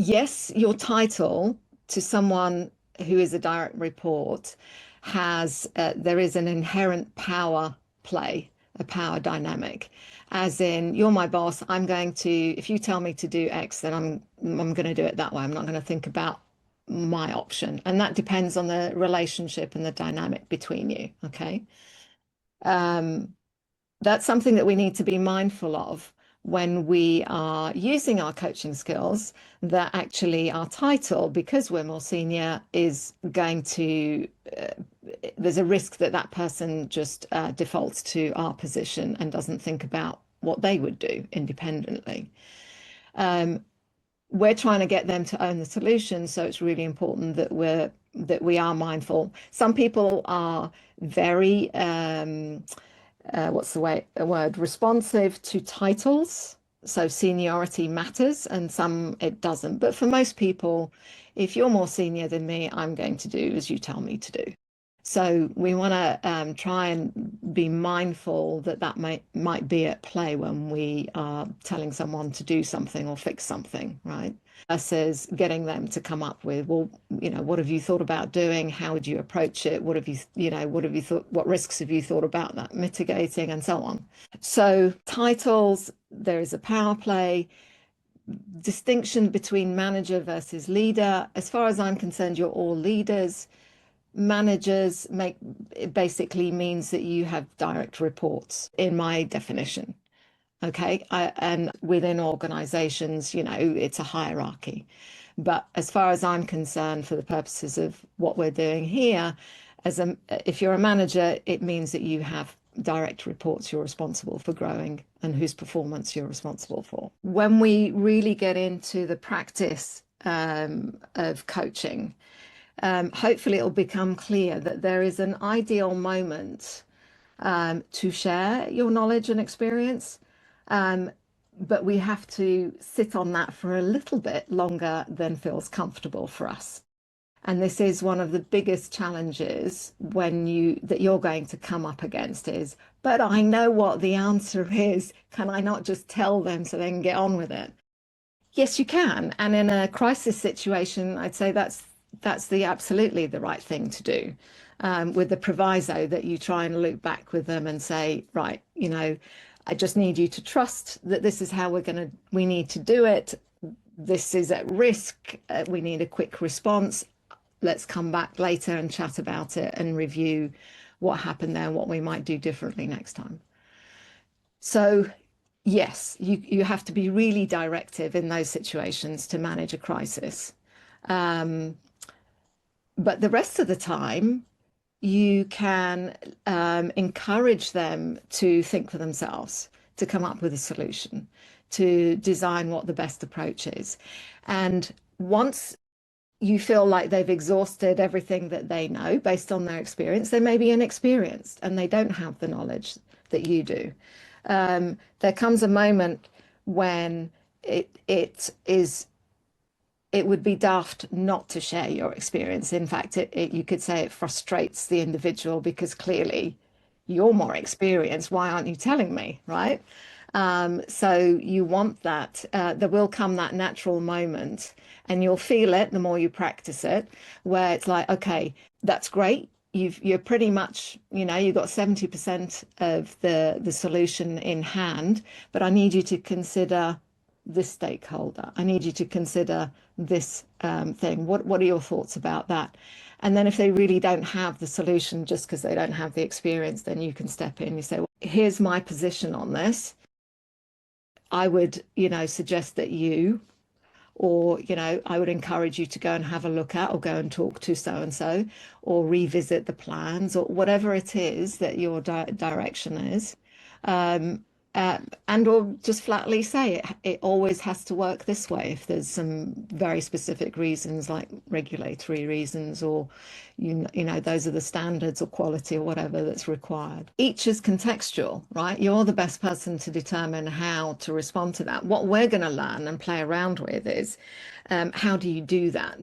Yes, your title to someone who is a direct report there is an inherent power play, a power dynamic, as in you're my boss. I'm going to, if you tell me to do X, then I'm going to do it that way. I'm not going to think about my option, and that depends on the relationship and the dynamic between you. Okay. Um, that's something that we need to be mindful of when we are using our coaching skills, that actually our title, because we're more senior, is going to, there's a risk that that person just defaults to our position and doesn't think about what they would do independently. We're trying to get them to own the solution, so it's really important that we are mindful. Some people are very what's the word, responsive to titles. So seniority matters, and some it doesn't. But for most people, if you're more senior than me, I'm going to do as you tell me to do. So we want to try and be mindful that that might be at play when we are telling someone to do something or fix something, right? Versus getting them to come up with, well, what have you thought about doing? How would you approach it? What have you thought? What risks have you thought about that mitigating, and so on? So titles, there is a power play. Distinction between manager versus leader. As far as I'm concerned, you're all leaders. Managers it basically means that you have direct reports in my definition. Okay. And within organizations, it's a hierarchy. But as far as I'm concerned, for the purposes of what we're doing here, if you're a manager, it means that you have direct reports you're responsible for growing and whose performance you're responsible for. When we really get into the practice of coaching, hopefully it'll become clear that there is an ideal moment to share your knowledge and experience. But we have to sit on that for a little bit longer than feels comfortable for us. And this is one of the biggest challenges that you're going to come up against is, but I know what the answer is. Can I not just tell them so they can get on with it? Yes, you can. And in a crisis situation, I'd say that's absolutely the right thing to do, with the proviso that you try and loop back with them and say, right, I just need you to trust that this is how we need to do it. This is at risk. We need a quick response. Let's come back later and chat about it and review what happened there and what we might do differently next time. So yes, you have to be really directive in those situations to manage a crisis. But the rest of the time, you can encourage them to think for themselves, to come up with a solution, to design what the best approach is. And once you feel like they've exhausted everything that they know based on their experience, they may be inexperienced and they don't have the knowledge that you do. There comes a moment when it would be daft not to share your experience. In fact, you could say it frustrates the individual because clearly you're more experienced. Why aren't you telling me, right? So you want that. There will come that natural moment, and you'll feel it the more you practice it, where it's like, okay, that's great. You're pretty much, you've got 70% of the solution in hand, but I need you to consider this stakeholder. I need you to consider this thing. What are your thoughts about that? And then if they really don't have the solution just because they don't have the experience, then you can step in. You say, well, here's my position on this. I would, suggest that I would encourage you to go and have a look at or go and talk to so and so, or revisit the plans, or whatever it is that your direction is. And or just flatly say it always has to work this way if there's some very specific reasons like regulatory reasons, or those are the standards or quality or whatever that's required. Each is contextual, right? You're the best person to determine how to respond to that. What we're going to learn and play around with is how do you do that?